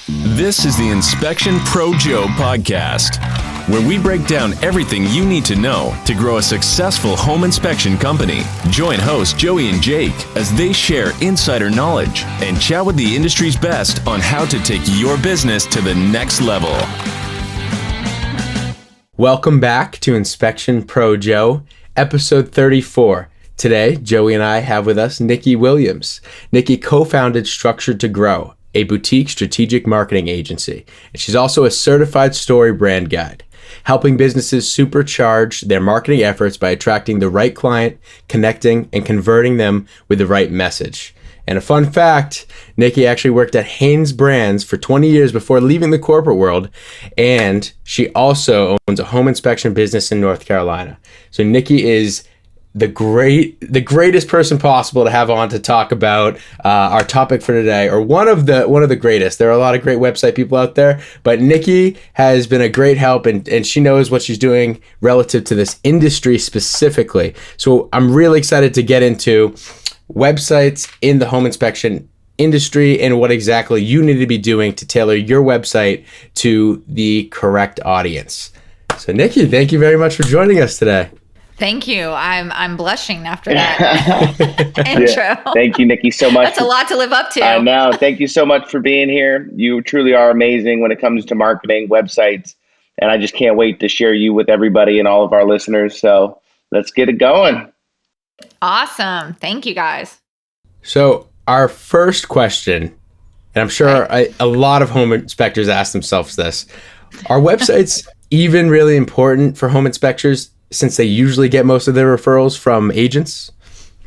This is the Inspection Pro Joe podcast, where we break down everything you need to know to grow a successful home inspection company. Join hosts Joey and Jake as they share insider knowledge and chat with the industry's best on how to take your business to the next level. Welcome back to Inspection Pro Joe, episode 34. Today, Joey and I have with us Nicki Williams. Nicki co-founded Structured to Grow, a boutique strategic marketing agency, and she's also a certified Storybrand guide, helping businesses supercharge their marketing efforts by attracting the right client, connecting, and converting them with the right message. And a fun fact, Nicki actually worked at Hanes Brands for 20 years before leaving the corporate world, and she also owns a home inspection business in North Carolina. So Nicki is the greatest person possible to have on to talk about our topic for today, or one of the greatest. There are a lot of great website people out there, but Nicki has been a great help, and she knows what she's doing relative to this industry specifically. So I'm really excited to get into websites in the home inspection industry and what exactly you need to be doing to tailor your website to the correct audience. So Nicki, thank you very much for joining us today. Thank you. I'm blushing after that intro. Yeah. Thank you, Nicki, so much. That's a lot to live up to. I know. Thank you so much for being here. You truly are amazing when it comes to marketing websites, and I just can't wait to share you with everybody and all of our listeners. So let's get it going. Awesome. Thank you, guys. So our first question, and I'm sure a lot of home inspectors ask themselves this, are websites even really important for home inspectors since they usually get most of their referrals from agents?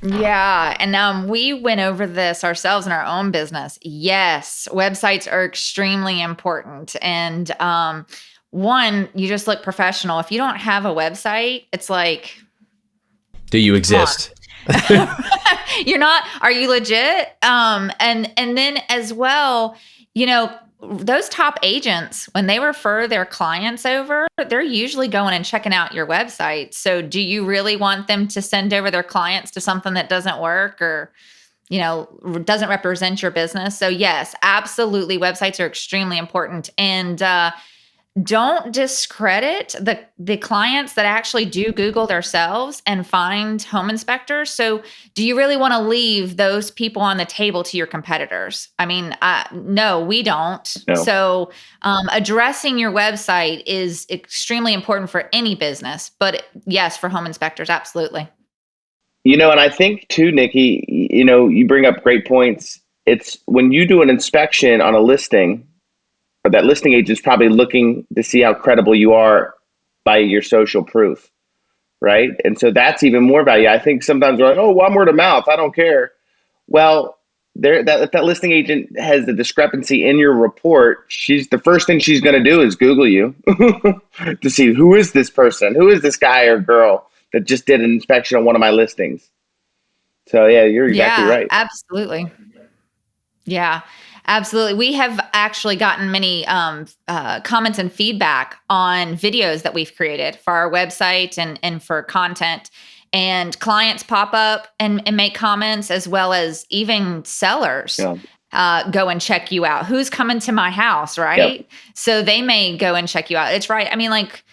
Yeah. And we went over this ourselves in our own business. Yes, websites are extremely important. And one, you just look professional. If you don't have a website, it's like, do you exist? You're not. Are you legit? And then as well, you know, those top agents, when they refer their clients over, they're usually going and checking out your website. So do you really want them to send over their clients to something that doesn't work or, you know, doesn't represent your business? So yes, absolutely. Websites are extremely important. And don't discredit the clients that actually do Google themselves and find home inspectors. So do you really want to leave those people on the table to your competitors? I mean, no, we don't. No. So addressing your website is extremely important for any business, but yes, for home inspectors, absolutely. You know, and I think too, Nicki, you know, you bring up great points. It's when you do an inspection on a listing, or that listing agent's probably looking to see how credible you are by your social proof, right? And so that's even more value. I think sometimes we're like, oh, well, I'm word of mouth, I don't care. Well, that listing agent has the discrepancy in your report, the first thing she's going to do is Google you to see who is this person, who is this guy or girl that just did an inspection on one of my listings. So yeah, you're exactly right. Absolutely. Yeah. Absolutely. We have actually gotten many comments and feedback on videos that we've created for our website and for content. And clients pop up and make comments, as well as even sellers go and check you out. Who's coming to my house, right? Yep. So they may go and check you out. It's right. I mean, like,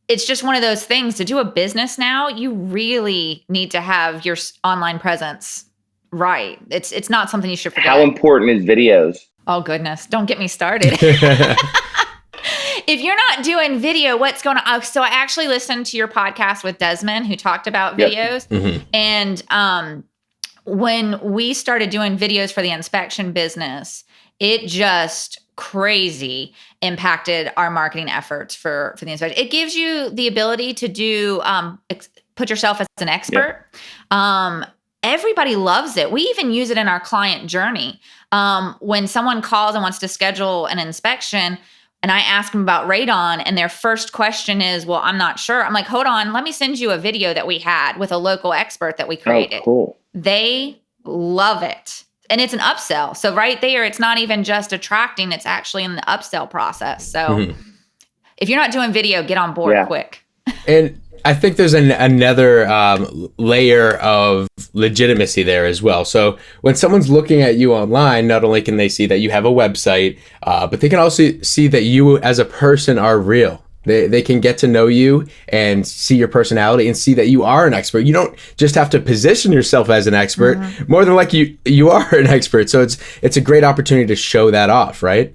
it's just one of those things. To do a business now, you really need to have your online presence right. It's not something you should forget. How important is videos? Oh, goodness. Don't get me started. If you're not doing video, what's going on? So I actually listened to your podcast with Desmond, who talked about videos. Yep. Mm-hmm. And when we started doing videos for the inspection business, it just crazy impacted our marketing efforts for the inspection. It gives you the ability to do put yourself as an expert. Yep. Everybody loves it. We even use it in our client journey. When someone calls and wants to schedule an inspection, and I ask them about radon, and their first question is, well, I'm not sure. I'm like, hold on, let me send you a video that we had with a local expert that we created. Oh, cool. They love it. And it's an upsell. So right there, it's not even just attracting, it's actually in the upsell process. So if you're not doing video, get on board quick. And I think there's another layer of legitimacy there as well. So when someone's looking at you online, not only can they see that you have a website, but they can also see that you as a person are real. They can get to know you and see your personality and see that you are an expert. You don't just have to position yourself as an expert. More than like you are an expert. So it's a great opportunity to show that off, right?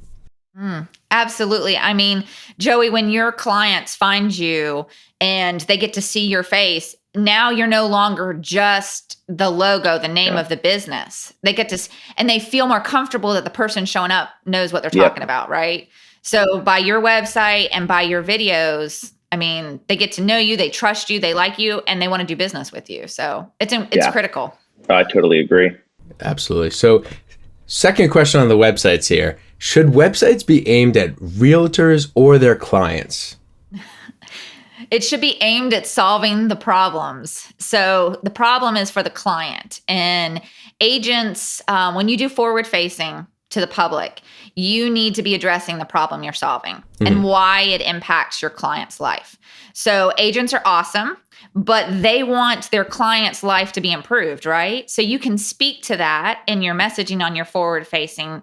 Absolutely. I mean, Joey, when your clients find you and they get to see your face, now you're no longer just the logo, the name of the business. They get to, and they feel more comfortable that the person showing up knows what they're talking about, right? So by your website and by your videos, I mean, they get to know you, they trust you, they like you, and they want to do business with you. So it's critical. I totally agree. Absolutely. So second question on the websites here. Should websites be aimed at realtors or their clients? It should be aimed at solving the problems. So the problem is for the client. And agents, when you do forward facing to the public, you need to be addressing the problem you're solving and why it impacts your client's life. So agents are awesome, but they want their client's life to be improved, right? So you can speak to that in your messaging on your forward-facing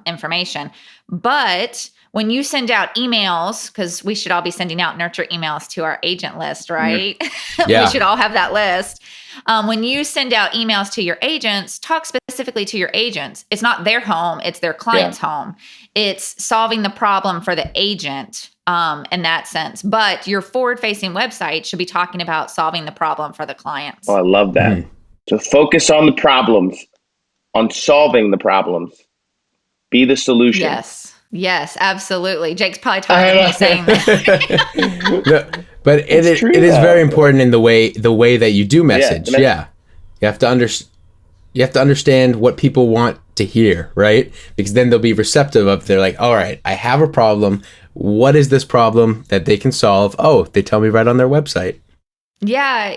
information. But when you send out emails, because we should all be sending out nurture emails to our agent list, right? Yeah. We should all have that list. When you send out emails to your agents, talk specifically to your agents. It's not their home, it's their client's home. It's solving the problem for the agent in that sense. But your forward-facing website should be talking about solving the problem for the clients. Oh, I love that. So focus on the problems, on solving the problems. Be the solution. Yes, absolutely. Jake's probably tired of me saying that. No, but it is very important in the way that you do message. Yeah. You have to understand what people want to hear, right? Because then they'll be receptive of, they're like, all right, I have a problem. What is this problem that they can solve? Oh, they tell me right on their website. Yeah.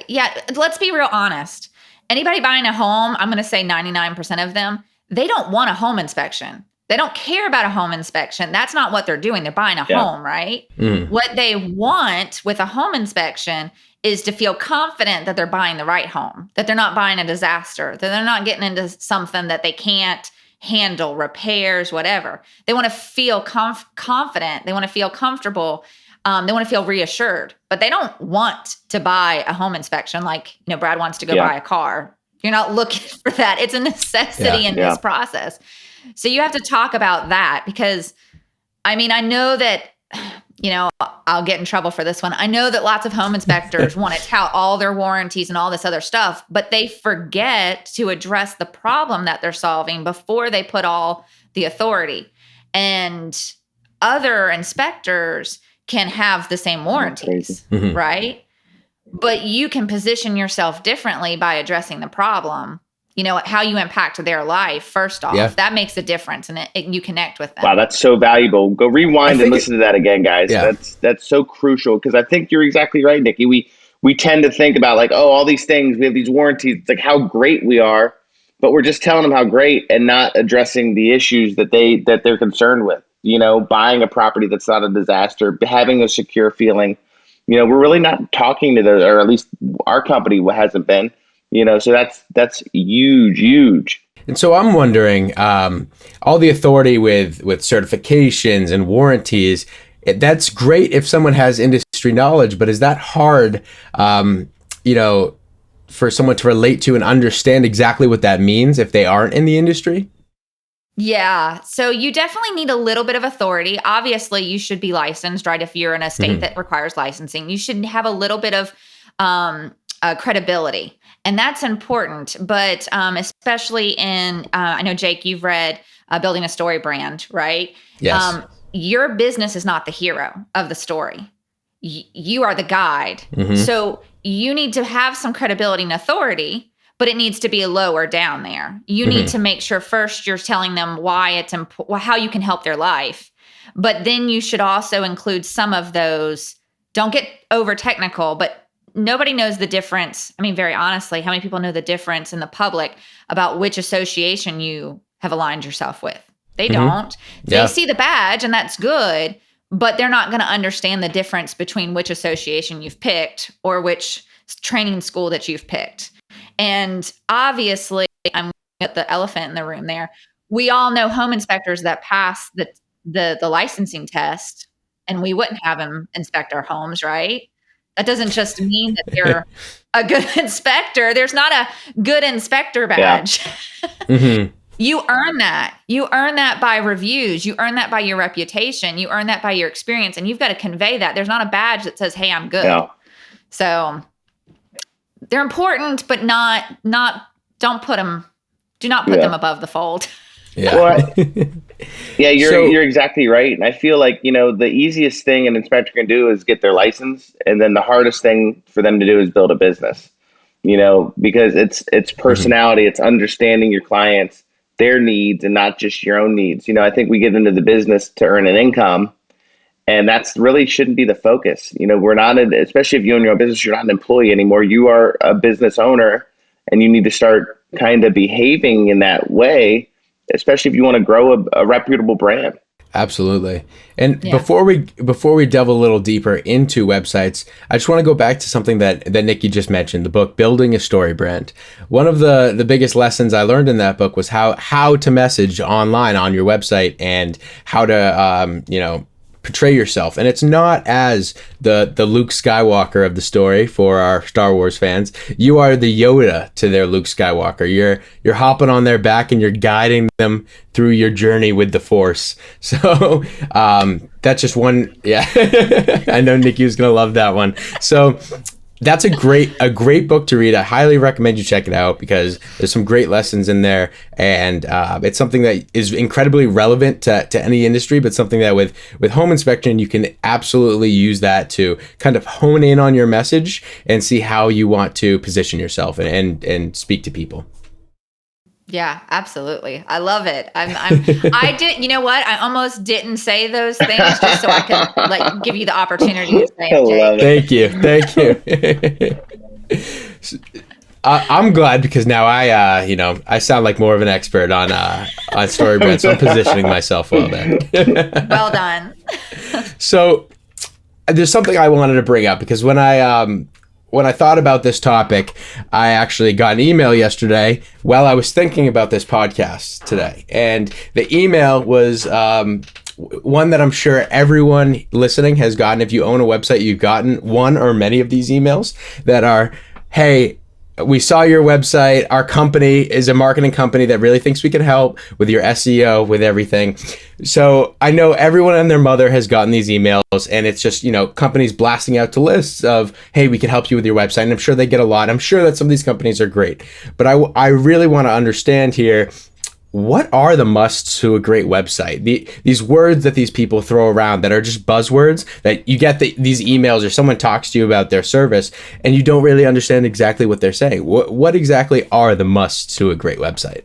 Let's be real honest. Anybody buying a home, I'm going to say 99% of them, they don't want a home inspection. They don't care about a home inspection. That's not what they're doing. They're buying a home, right? What they want with a home inspection is to feel confident that they're buying the right home, that they're not buying a disaster, that they're not getting into something that they can't handle, repairs, whatever. They want to feel confident. They want to feel comfortable. They want to feel reassured, but they don't want to buy a home inspection like, Brad wants to go buy a car. You're not looking for that. It's a necessity in this process. So you have to talk about that because, I know that, I'll get in trouble for this one. I know that lots of home inspectors want to tout all their warranties and all this other stuff, but they forget to address the problem that they're solving before they put all the authority. And other inspectors can have the same warranties, right? But you can position yourself differently by addressing the problem. How you impact their life, first off, that makes a difference and you connect with them. Wow, that's so valuable. Go rewind and listen to that again, guys. Yeah. That's so crucial because I think you're exactly right, Nicki. We tend to think about like, oh, all these things, we have these warranties, it's like how great we are, but we're just telling them how great and not addressing the issues that they're concerned with. Buying a property that's not a disaster, having a secure feeling. We're really not talking to those, or at least our company hasn't been. So that's huge. And so I'm wondering, all the authority with certifications and warranties, that's great if someone has industry knowledge, but is that hard, for someone to relate to and understand exactly what that means if they aren't in the industry? Yeah. So you definitely need a little bit of authority. Obviously, you should be licensed, right? If you're in a state that requires licensing, you should have a little bit of credibility. And that's important. But especially in, I know, Jake, you've read Building a Storybrand, right? Yes. Your business is not the hero of the story. You are the guide. So you need to have some credibility and authority, but it needs to be lower down there. You need to make sure first you're telling them why it's how you can help their life. But then you should also include some of those. Don't get over technical, but nobody knows the difference. Very honestly, how many people know the difference in the public about which association you have aligned yourself with? They don't. They see the badge and that's good, but they're not going to understand the difference between which association you've picked or which training school that you've picked. And obviously, I'm at the elephant in the room there. We all know home inspectors that pass the licensing test, and we wouldn't have them inspect our homes, right? That doesn't just mean that they're a good inspector. There's not a good inspector badge. Yeah. Mm-hmm. You earn that. You earn that by reviews. You earn that by your reputation. You earn that by your experience, and you've got to convey that. There's not a badge that says, "Hey, I'm good." Yeah. So they're important, but don't put them. Do not put them above the fold. Yeah. Well, yeah, you're exactly right. And I feel like, the easiest thing an inspector can do is get their license. And then the hardest thing for them to do is build a business, because it's personality, it's understanding your clients, their needs, and not just your own needs. I think we get into the business to earn an income, and that's really shouldn't be the focus. We're not, especially if you own your own business, you're not an employee anymore. You are a business owner, and you need to start kind of behaving in that way, especially if you want to grow a reputable brand. Absolutely. And before we delve a little deeper into websites, I just want to go back to something that Nicki just mentioned, the book Building a Storybrand. One of the biggest lessons I learned in that book was how to message online on your website and how to portray yourself. And it's not as the Luke Skywalker of the story for our Star Wars fans. You are the Yoda to their Luke Skywalker. You're hopping on their back and you're guiding them through your journey with the Force. So that's just one. Yeah, I know Nicki was gonna love that one. So that's a great book to read. I highly recommend you check it out because there's some great lessons in there, and it's something that is incredibly relevant to any industry, but something that with home inspection, you can absolutely use that to kind of hone in on your message and see how you want to position yourself and speak to people. Yeah, absolutely. I love it. I did, you know what? I almost didn't say those things just so I could give you the opportunity to say it, Jake. Thank you. I'm glad because now I sound like more of an expert on Storybrand, so I'm positioning myself well there. Well done. So there's something I wanted to bring up because when I thought about this topic, I actually got an email yesterday while I was thinking about this podcast today. And the email was one that I'm sure everyone listening has gotten. If you own a website, you've gotten one or many of these emails that are, "Hey, we saw your website. Our company is a marketing company that really thinks we can help with your SEO, with everything." So I know everyone and their mother has gotten these emails, and it's just, companies blasting out to lists of, "Hey, we can help you with your website." And I'm sure they get a lot. I'm sure that some of these companies are great. But I really want to understand here, what are the musts to a great website? These words that these people throw around that are just buzzwords that you get these emails or someone talks to you about their service and you don't really understand exactly what they're saying. What exactly are the musts to a great website?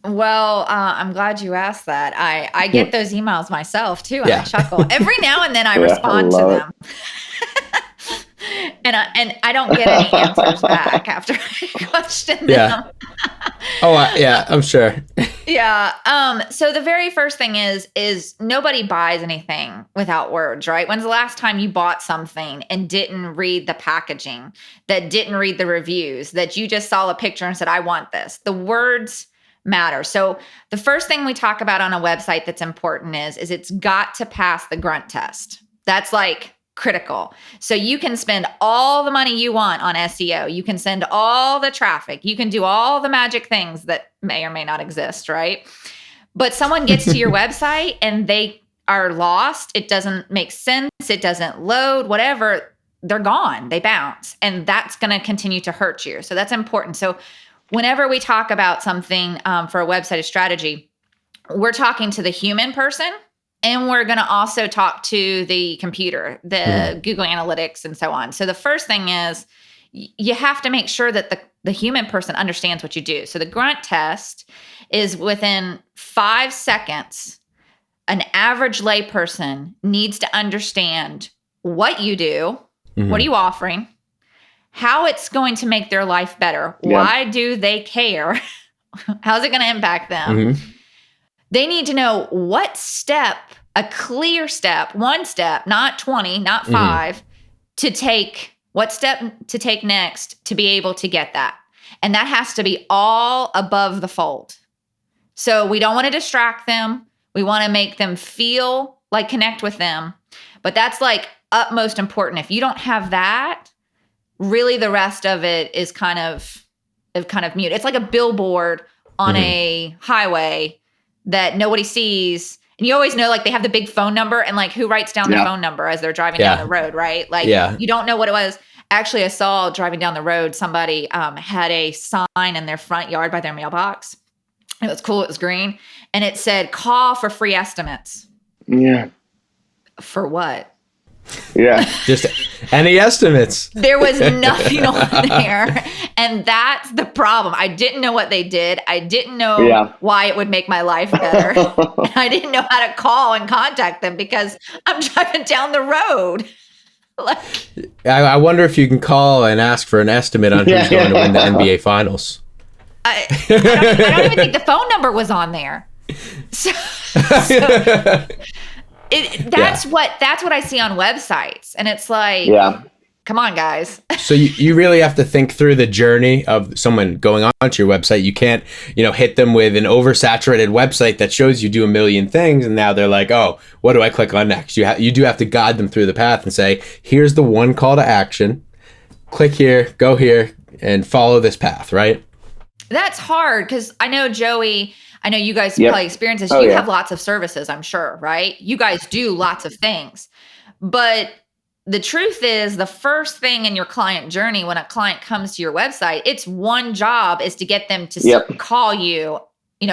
Well, I'm glad you asked that. I get those emails myself too. And I chuckle. Every now and then I respond to them. And I don't get any answers back after I question them. I'm sure. So the very first thing is nobody buys anything without words, right? When's the last time you bought something and didn't read the packaging, that didn't read the reviews, that you just saw a picture and said, "I want this"? The words matter. So the first thing we talk about on a website that's important is it's got to pass the grunt test. That's critical. So you can spend all the money you want on SEO. You can send all the traffic. You can do all the magic things that may or may not exist, right? But someone gets to your website and they are lost. It doesn't make sense. It doesn't load, whatever. They're gone. They bounce. And that's going to continue to hurt you. So that's important. So whenever we talk about something for a website strategy, we're talking to the human person. And we're going to also talk to the computer, the Google Analytics and so on. So the first thing is you have to make sure that the human person understands what you do. So the grunt test is within 5 seconds, an average layperson needs to understand what you do, what are you offering, how it's going to make their life better, why do they care, how's it going to impact them. They need to know what step a clear step, one step, not 20, not 5, to take what step to take next to be able to get that. And that has to be all above the fold. So we don't want to distract them. We want to make them feel like connect with them. But that's like utmost important. If you don't have that, really the rest of it is kind of mute. It's like a billboard on a highway that nobody sees. And you always know, like, they have the big phone number, and like, who writes down the phone number as they're driving down the road, right? Like, you don't know what it was. Actually, I saw driving down the road, somebody had a sign in their front yard by their mailbox. It was cool. It was green. And it said, call for free estimates. Yeah. For what? Yeah. Just any estimates. There was nothing on there. And that's the problem. I didn't know what they did. I didn't know why it would make my life better. And I didn't know how to call and contact them because I'm driving down the road. Like, I wonder if you can call and ask for an estimate on who's going to win the NBA Finals. I don't even think the phone number was on there. That's what I see on websites, and it's like, come on, guys. So you really have to think through the journey of someone going onto your website. You can't, hit them with an oversaturated website that shows you do a million things, and now they're like, oh, what do I click on next? You do have to guide them through the path and say, here's the one call to action. Click here, go here, and follow this path, right? That's hard because I know, Joey, I know you guys probably experience this. You have lots of services, I'm sure, right? You guys do lots of things. But the truth is, the first thing in your client journey, when a client comes to your website, it's one job is to get them to call you,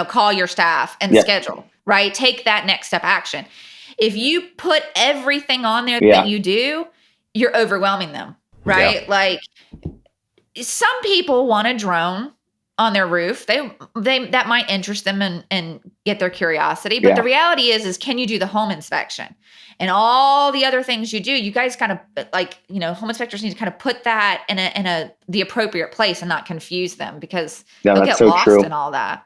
call your staff and schedule, right? Take that next step action. If you put everything on there that you do, you're overwhelming them, right? Yeah. Like, some people want a drone on their roof. They that might interest them and get their curiosity. But the reality is can you do the home inspection and all the other things you do? You guys kind of home inspectors need to kind of put that in the appropriate place and not confuse them because they'll get lost in all that.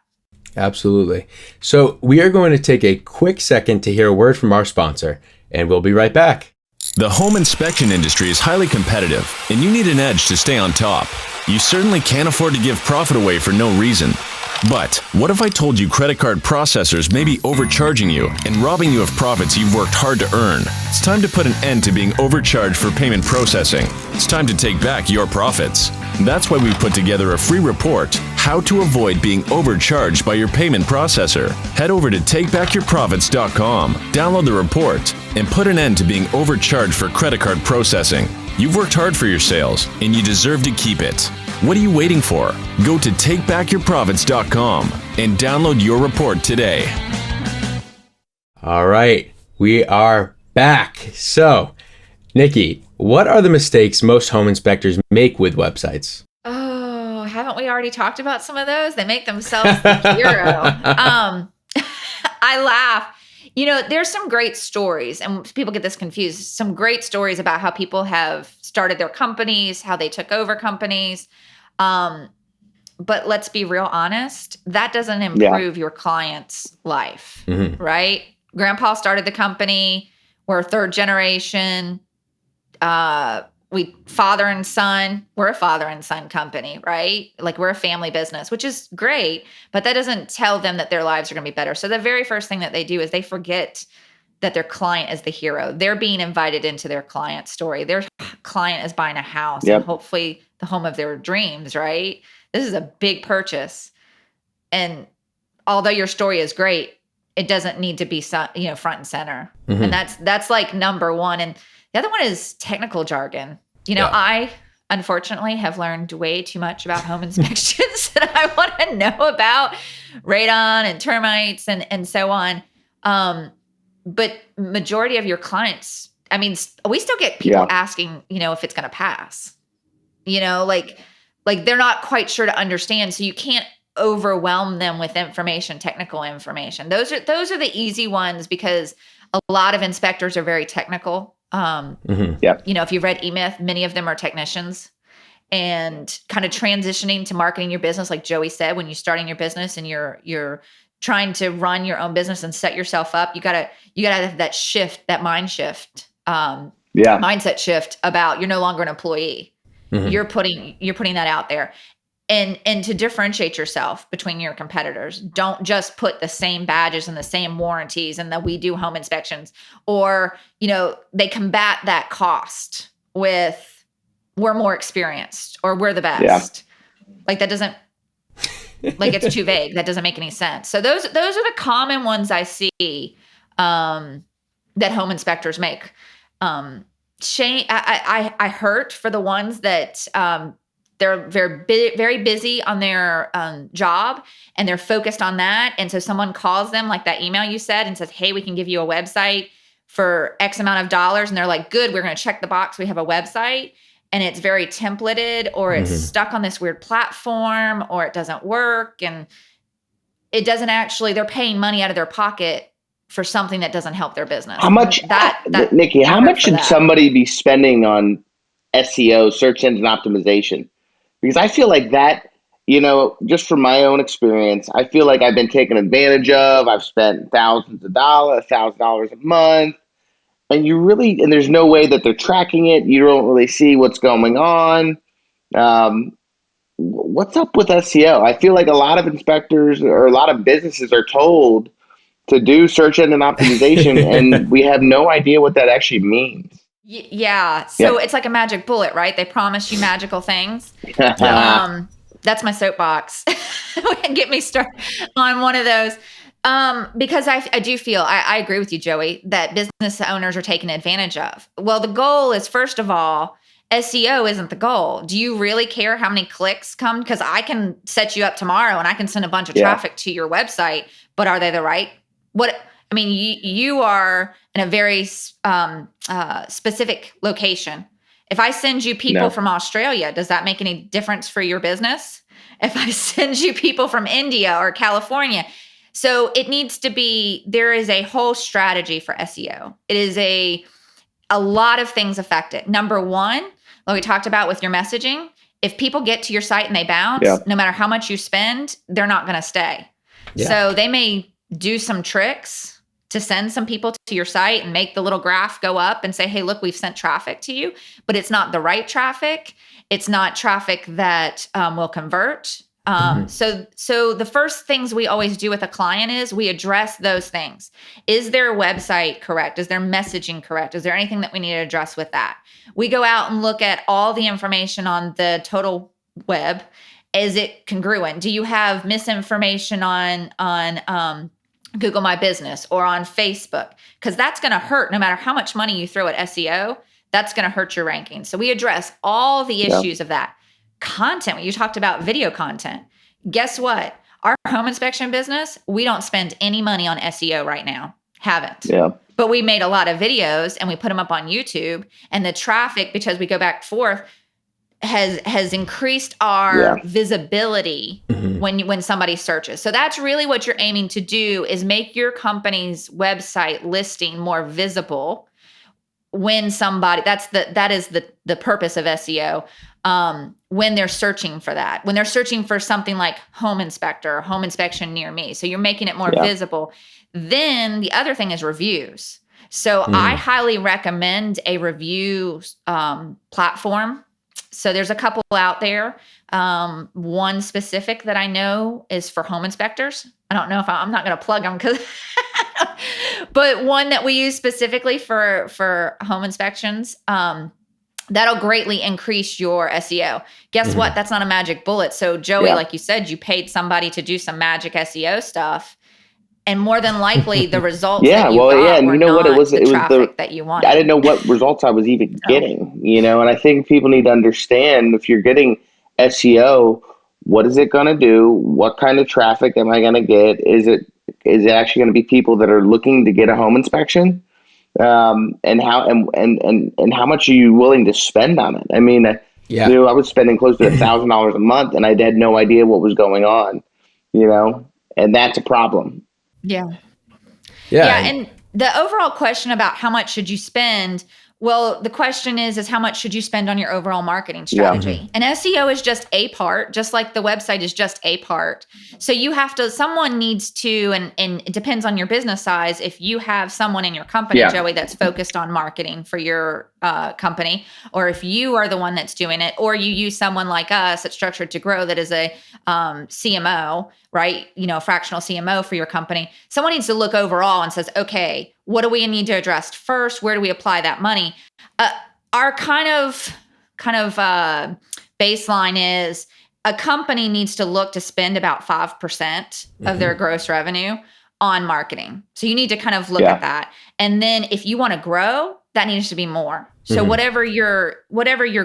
Absolutely. So we are going to take a quick second to hear a word from our sponsor, and we'll be right back. The home inspection industry is highly competitive, and you need an edge to stay on top. You certainly can't afford to give profit away for no reason. But what if I told you credit card processors may be overcharging you and robbing you of profits you've worked hard to earn? It's time to put an end to being overcharged for payment processing. It's time to take back your profits. That's why we put together a free report, How to Avoid Being Overcharged by Your Payment Processor. Head over to takebackyourprofits.com, download the report, and put an end to being overcharged for credit card processing. You've worked hard for your sales, and you deserve to keep it. What are you waiting for? Go to takebackyourprofits.com and download your report today. All right, we are back. So, Nicki, what are the mistakes most home inspectors make with websites? Oh, haven't we already talked about some of those? They make themselves the hero. I laugh. There's some great stories, and people get this confused. Some great stories about how people have started their companies, how they took over companies. But let's be real honest, that doesn't improve your client's life, right? Grandpa started the company. We're third generation. We father and son. We're a father and son company, right? Like, we're a family business, which is great, but that doesn't tell them that their lives are going to be better. So the very first thing that they do is they forget that their client is the hero. They're being invited into their client's story. Their client is buying a house and hopefully the home of their dreams, right? This is a big purchase. And although your story is great, it doesn't need to be, front and center. And that's like number one. And the other one is technical jargon. I unfortunately have learned way too much about home inspections that I want to know about radon and termites and so on. But majority of your clients, we still get people asking, if it's going to pass, like they're not quite sure to understand. So you can't overwhelm them with technical information. Those are the easy ones because a lot of inspectors are very technical. If you've read eMyth, many of them are technicians, and kind of transitioning to marketing your business. Like Joey said, when you're starting your business and you're trying to run your own business and set yourself up, you gotta have that shift, that mindset shift about you're no longer an employee. Mm-hmm. You're putting that out there. And to differentiate yourself between your competitors, don't just put the same badges and the same warranties and that we do home inspections, or, they combat that cost with we're more experienced or we're the best. Yeah. Like that doesn't, like it's too vague. That doesn't make any sense. So those are the common ones I see that home inspectors make. Shane, I hurt for the ones that they're very busy on their job and they're focused on that. And so someone calls them, like that email you said, and says, hey, we can give you a website for X amount of dollars. And they're like, good, we're going to check the box. We have a website. And it's very templated, or it's stuck on this weird platform, or it doesn't work. And it doesn't actually, they're paying money out of their pocket for something that doesn't help their business. How much, Nicki, how much should somebody be spending on SEO, search engine optimization? Because I feel like that, just from my own experience, I feel like I've been taken advantage of. I've spent $1,000 a month, and there's no way that they're tracking it. You don't really see what's going on. What's up with SEO? I feel like a lot of inspectors or a lot of businesses are told to do search engine optimization, and we have no idea what that actually means. Yeah. So it's like a magic bullet, right? They promise you magical things. That's my soapbox. Get me started on one of those. Because I do feel, I agree with you, Joey, that business owners are taken advantage of. Well, the goal is, first of all, SEO isn't the goal. Do you really care how many clicks come? Because I can set you up tomorrow and I can send a bunch of traffic to your website, but are they the right? You are in a very specific location. If I send you people from Australia, does that make any difference for your business? If I send you people from India or California, so it needs to be, there is a whole strategy for SEO. It is a lot of things affect it. Number one, like we talked about with your messaging, if people get to your site and they bounce, no matter how much you spend, they're not going to stay. Yeah. So they may do some tricks to send some people to your site and make the little graph go up and say, hey, look, we've sent traffic to you, but it's not the right traffic. It's not traffic that will convert. So the first things we always do with a client is we address those things. Is their website correct? Is their messaging correct? Is there anything that we need to address with that? We go out and look at all the information on the total web. Is it congruent? Do you have misinformation on Google My Business or on Facebook? Because that's going to hurt no matter how much money you throw at SEO. That's going to hurt your ranking. So we address all the issues of that. Content, when you talked about video content, guess what? Our home inspection business, we don't spend any money on SEO right now. Haven't. Yeah. But we made a lot of videos and we put them up on YouTube, and the traffic, because we go back and forth, has increased our visibility when somebody searches. So that's really what you're aiming to do, is make your company's website listing more visible when somebody, that is the purpose of SEO. When they're searching for that, when they're searching for something like home inspector, home inspection near me. So you're making it more visible. Then the other thing is reviews. So I highly recommend a review platform. So there's a couple out there. One specific that I know is for home inspectors. I don't know if I'm not going to plug them but one that we use specifically for home inspections, that'll greatly increase your SEO. Guess what? That's not a magic bullet. So Joey, like you said, you paid somebody to do some magic SEO stuff, and more than likely the results that you got and were you know not what? It was the the traffic that you wanted. I didn't know what results I was even getting, and I think people need to understand, if you're getting SEO, what is it going to do? What kind of traffic am I going to get? Is it actually going to be people that are looking to get a home inspection? And how much are you willing to spend on it? I mean, I was spending close to $1,000 a month, and I had no idea what was going on, and that's a problem. Yeah. And the overall question about how much should you spend Well, the question is how much should you spend on your overall marketing strategy? And SEO is just a part, just like the website is just a part. So you have to, someone needs to, and it depends on your business size. If you have someone in your company, Joey, that's focused on marketing for your company, or if you are the one that's doing it, or you use someone like us at Structured to Grow that is a CMO, right? A fractional CMO for your company. Someone needs to look overall and says, okay, what do we need to address first? Where do we apply that money? Our kind of baseline is a company needs to look to spend about 5% of their gross revenue on marketing. So you need to kind of look at that. And then if you want to grow, that needs to be more. So whatever your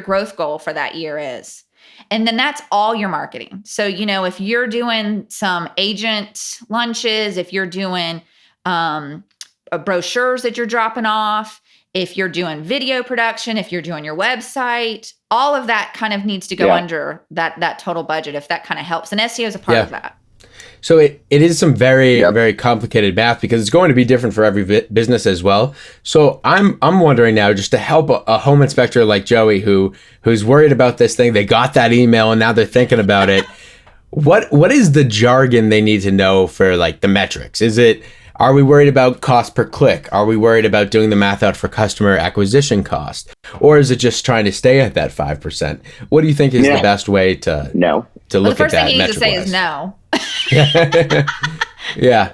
growth goal for that year is. And then that's all your marketing. So, if you're doing some agent lunches, if you're doing brochures that you're dropping off, if you're doing video production, if you're doing your website, all of that kind of needs to go under that total budget, if that kind of helps. And SEO is a part of that. So it is some very, very complicated math because it's going to be different for every business as well. So I'm wondering now, just to help a home inspector like Joey who's worried about this thing, they got that email and now they're thinking about it. What is the jargon they need to know for like the metrics? Are we worried about cost per click? Are we worried about doing the math out for customer acquisition cost? Or is it just trying to stay at that 5%? What do you think is the best way to look at that? The first thing he needs to say is no. Yeah.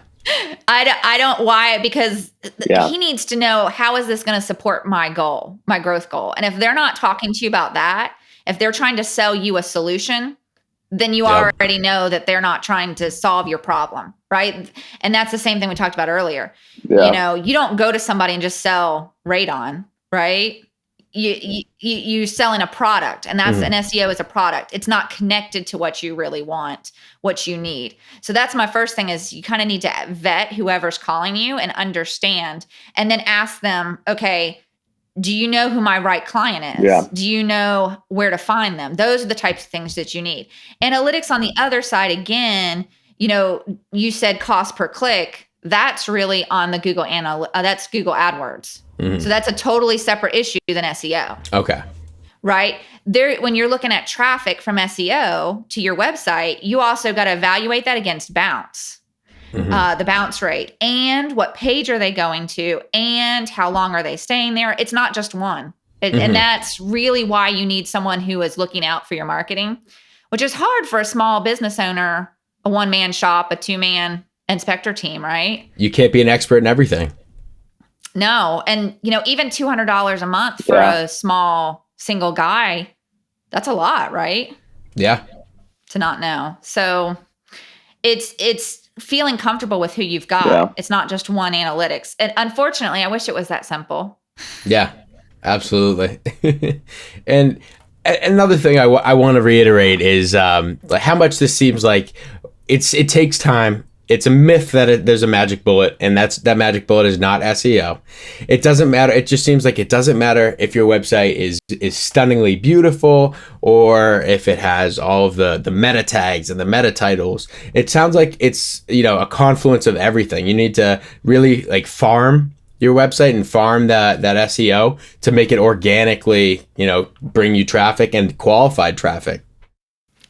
I don't, why? Because he needs to know, how is this going to support my goal, my growth goal? And if they're not talking to you about that, if they're trying to sell you a solution, then you already know that they're not trying to solve your problem, right? And that's the same thing we talked about earlier. Yeah. You don't go to somebody and just sell radon, right? You selling a product, and that's an SEO is a product. It's not connected to what you really want, what you need. So that's my first thing, is you kind of need to vet whoever's calling you and understand, and then ask them, okay, do you know who my right client is? Yeah. Do you know where to find them? Those are the types of things that you need. Analytics on the other side, again, you said cost per click. That's really on the Google that's Google AdWords. So that's a totally separate issue than SEO. Okay. Right? When you're looking at traffic from SEO to your website, you also got to evaluate that against bounce. The bounce rate, and what page are they going to, and how long are they staying there. It's not just one. And that's really why you need someone who is looking out for your marketing, which is hard for a small business owner, a one-man shop, a two-man inspector team, right? You can't be an expert in everything. No. And, even $200 a month for a small single guy, that's a lot, right? Yeah. To not know. So it's feeling comfortable with who you've got. Yeah. It's not just one analytics. And unfortunately, I wish it was that simple. Yeah, absolutely. And another thing I want to reiterate is how much this seems like it takes time. It's a myth that there's a magic bullet, and that magic bullet is not SEO. It doesn't matter. It just seems like it doesn't matter if your website is stunningly beautiful or if it has all of the meta tags and the meta titles. It sounds like it's a confluence of everything. You need to really farm your website and farm that SEO to make it organically bring you traffic and qualified traffic.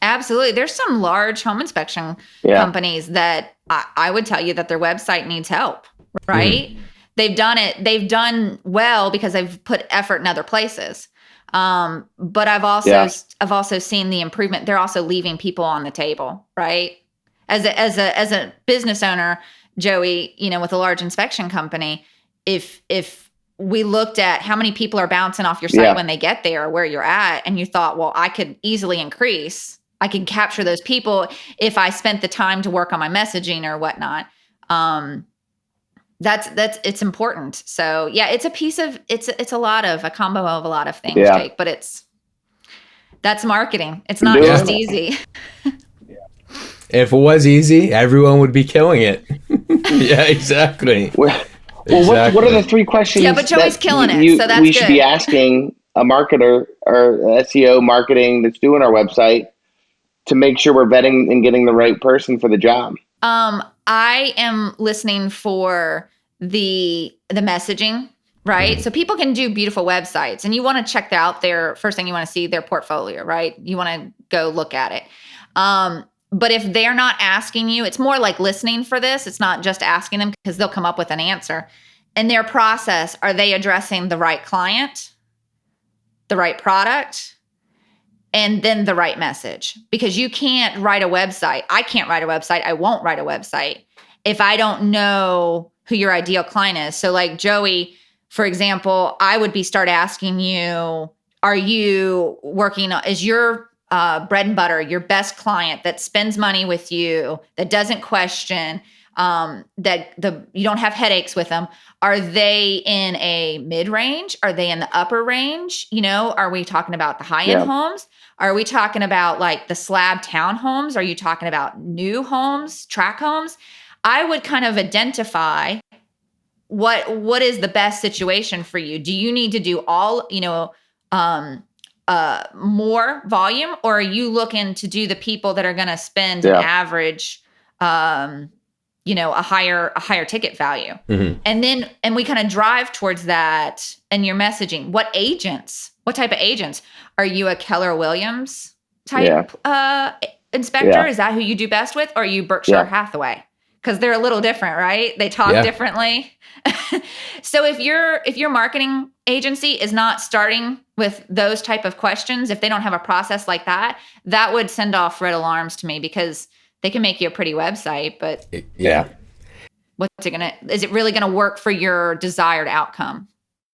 Absolutely. There's some large home inspection companies that I would tell you that their website needs help, right? They've done well because they've put effort in other places. But I've also seen the improvement. They're also leaving people on the table, right? As a business owner, Joey, with a large inspection company, if we looked at how many people are bouncing off your site when they get there, or where you're at, and you thought, well, I could easily I could capture those people if I spent the time to work on my messaging or whatnot. It's important. So yeah, it's a combo of a lot of things, Jake, but that's marketing. It's not just easy. If it was easy, everyone would be killing it. Yeah, exactly. Well, what are the three questions? Yeah, but Joey's killing it, so that's we should be asking a marketer or SEO marketing that's doing our website to make sure we're vetting and getting the right person for the job? I am listening for the messaging. right? So people can do beautiful websites, and you want to check out their first thing. You want to see their portfolio, right? You want to go look at it. But if they're not asking you, it's more like listening for this. It's not just asking them, because they'll come up with an answer. In their process, are they addressing the right client, the right product, and then the right message? Because you can't write a website. I can't write a website. I won't write a website if I don't know who your ideal client is. So like Joey, for example, I would start asking you, are you working, is your bread and butter, your best client that spends money with you, that doesn't question, you don't have headaches with them? Are they in a mid-range? Are they in the upper range? Are we talking about the high-end homes? Are we talking about like the slab townhomes? Are you talking about new homes, tract homes? I would kind of identify what is the best situation for you. Do you need to do all, more volume, or are you looking to do the people that are going to spend an average, a higher ticket value? And we kind of drive towards that in your messaging. What type of agents? Are you a Keller Williams type inspector? Yeah. Is that who you do best with? Or are you Berkshire Hathaway? Because they're a little different, right? They talk differently. So if your marketing agency is not starting with those type of questions, if they don't have a process like that, that would send off red alarms to me, because they can make you a pretty website, but is it really gonna work for your desired outcome?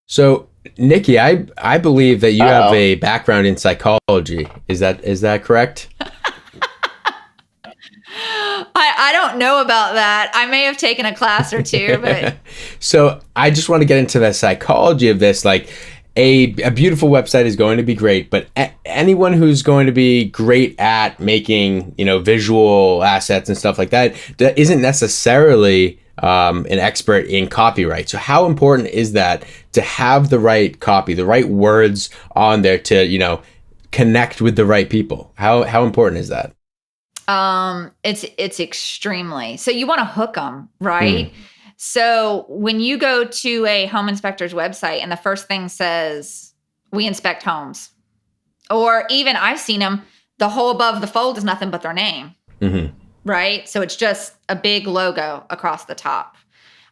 So Nicki, I believe that you have a background in psychology. Is that correct? I don't know about that. I may have taken a class or two, but so I just want to get into the psychology of this. Like a beautiful website is going to be great, but anyone who's going to be great at making, visual assets and stuff like that isn't necessarily an expert in copyright. So how important is that to have the right copy, the right words on there to, connect with the right people? How important is that? It's extremely. So you want to hook them, right? So when you go to a home inspector's website and the first thing says, we inspect homes, or even I've seen them, the whole above the fold is nothing but their name, right? So it's just a big logo across the top,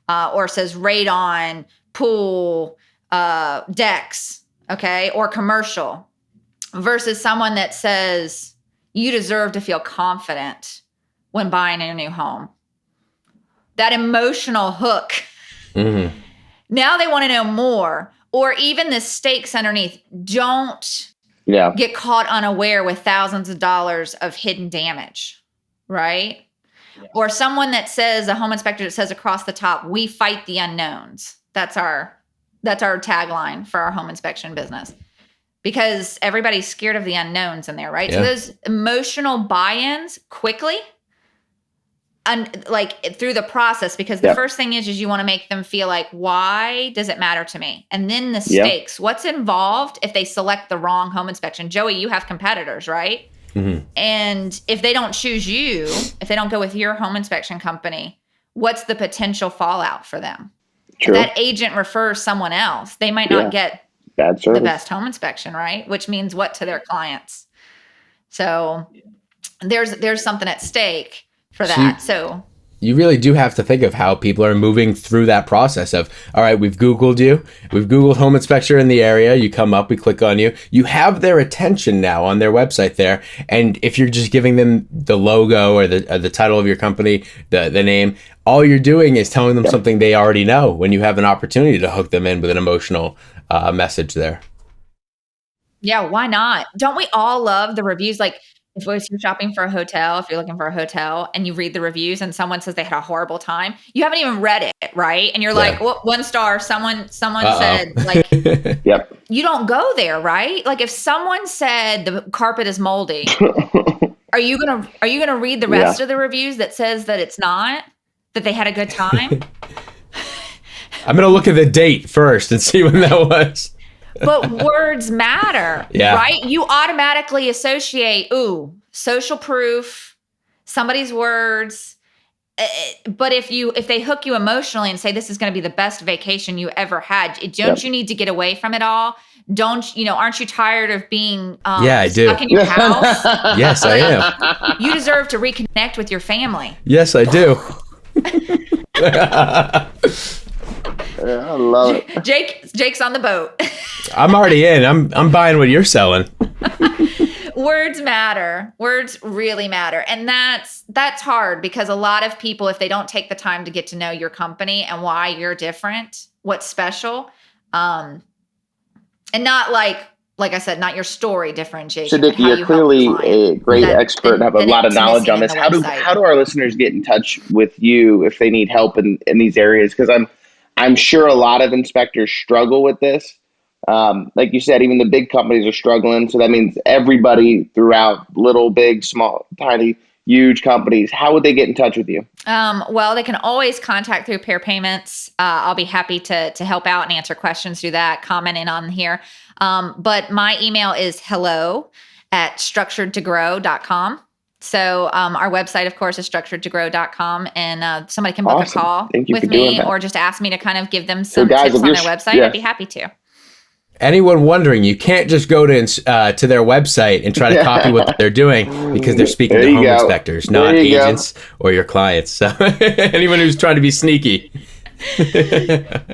or it says radon, pool, decks, okay, or commercial, versus someone that says, you deserve to feel confident when buying a new home. That emotional hook. Now they want to know more, or even the stakes underneath. Don't get caught unaware with thousands of dollars of hidden damage, right? Or someone that says, a home inspector that says across the top, we fight the unknowns. That's our tagline for our home inspection business. Because everybody's scared of the unknowns in there, right? So those emotional buy-ins quickly, and like through the process, because the first thing is you want to make them feel like, why does it matter to me? And then the stakes, what's involved if they select the wrong home inspection? Joey, you have competitors, right? And if they don't choose you, if they don't go with your home inspection company, what's the potential fallout for them? True. If that agent refers someone else, they might not get bad service, the best home inspection, right? Which means what to their clients? So there's something at stake for that. So you really do have to think of how people are moving through that process of, all right, we've Googled home inspector in the area. You come up, we click on you. You have their attention now on their website there. And if you're just giving them the logo or the title of your company, the name, all you're doing is telling them something they already know, when you have an opportunity to hook them in with an emotional message there. Yeah, why not? Don't we all love the reviews? Like if you're shopping for a hotel, if you're looking for a hotel and you read the reviews and someone says they had a horrible time, you haven't even read it, right? And you're like, well, 1 star, someone said, like, you don't go there, right? Like if someone said the carpet is moldy, are you gonna read the rest of the reviews that says that it's not, that they had a good time? I'm going to look at the date first and see when that was. But words matter, right? You automatically associate, social proof, somebody's words. but if they hook you emotionally and say this is going to be the best vacation you ever had, don't you need to get away from it all? Aren't you tired of being I do. stuck in your house? Yes, I am. You deserve to reconnect with your family. Yes, I do. I love it. Jake's on the boat. I'm already in. I'm buying what you're selling. Words matter. Words really matter. And that's hard because a lot of people, if they don't take the time to get to know your company and why you're different, what's special, and not like I said, not your story differentiation. So Nicki, you're clearly a great expert and have a lot of knowledge on this. How do our listeners get in touch with you if they need help in these areas? Because I'm sure a lot of inspectors struggle with this. Like you said, even the big companies are struggling. So that means everybody throughout, little, big, small, tiny, huge companies. How would they get in touch with you? Well, they can always contact through Pair Payments. I'll be happy to help out and answer questions through that, comment in on here. But my email is hello@structuredtogrow.com. So our website, of course, is structuredtogrow.com, and somebody can book a call with me or just ask me to kind of give them some tips on their website. I'd be happy to. Anyone wondering, you can't just go to their website and try to copy what they're doing because they're speaking to home inspectors, not agents or your clients. So anyone who's trying to be sneaky.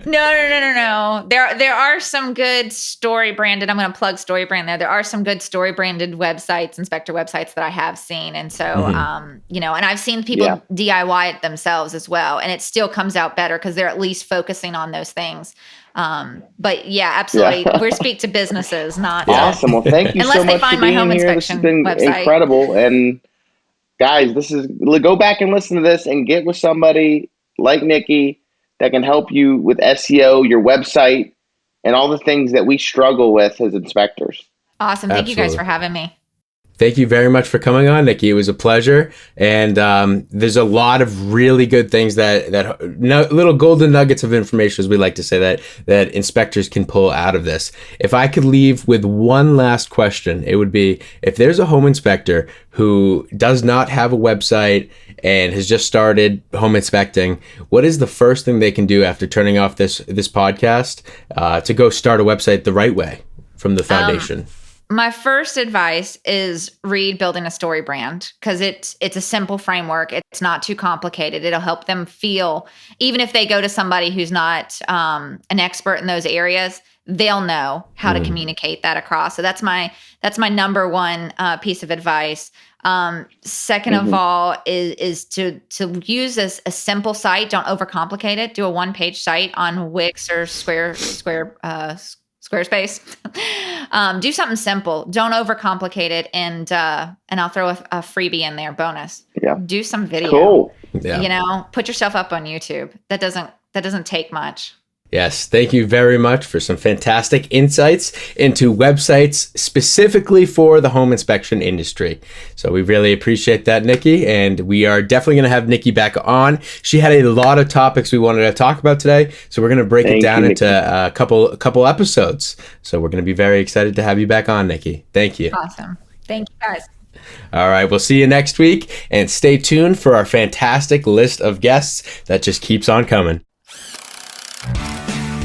No. There are some good Storybranded. I'm going to plug Storybrand there. There are some good Storybranded websites, inspector websites that I have seen, and so and I've seen people DIY it themselves as well, and it still comes out better because they're at least focusing on those things. But yeah, absolutely, we speak to businesses, not awesome. Well, thank you unless so they much find for my being home here. inspection This has been website. Incredible, and guys, go back and listen to this and get with somebody like Nicki that can help you with SEO, your website, and all the things that we struggle with as inspectors. Awesome. Thank you guys for having me. Thank you very much for coming on, Nicki. It was a pleasure. And there's a lot of really good things little golden nuggets of information, as we like to say, that inspectors can pull out of this. If I could leave with one last question, it would be, if there's a home inspector who does not have a website and has just started home inspecting, what is the first thing they can do after turning off this podcast to go start a website the right way from the foundation? My first advice is read Building a Storybrand, because it's a simple framework. It's not too complicated. It'll help them feel, even if they go to somebody who's not an expert in those areas, they'll know how to communicate that across. So that's my number one piece of advice. Second of all is to use a simple site. Don't overcomplicate it. Do a one-page site on Wix or Squarespace. Do something simple. Don't overcomplicate it, and I'll throw a freebie in there, bonus. Yeah. Do some video. Cool. Yeah. Put yourself up on YouTube. That doesn't take much. Yes, thank you very much for some fantastic insights into websites specifically for the home inspection industry. So we really appreciate that, Nicki, and we are definitely going to have Nicki back on. She had a lot of topics we wanted to talk about today, so we're going to break it down into a couple episodes. So we're going to be very excited to have you back on, Nicki. Thank you. Awesome. Thank you, guys. All right, we'll see you next week, and stay tuned for our fantastic list of guests that just keeps on coming.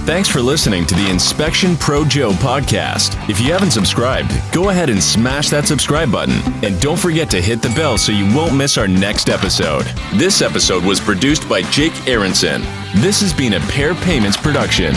Thanks for listening to the Inspection Pro Joe podcast. If you haven't subscribed, go ahead and smash that subscribe button. And don't forget to hit the bell so you won't miss our next episode. This episode was produced by Jake Aronson. This has been a Pair Payments production.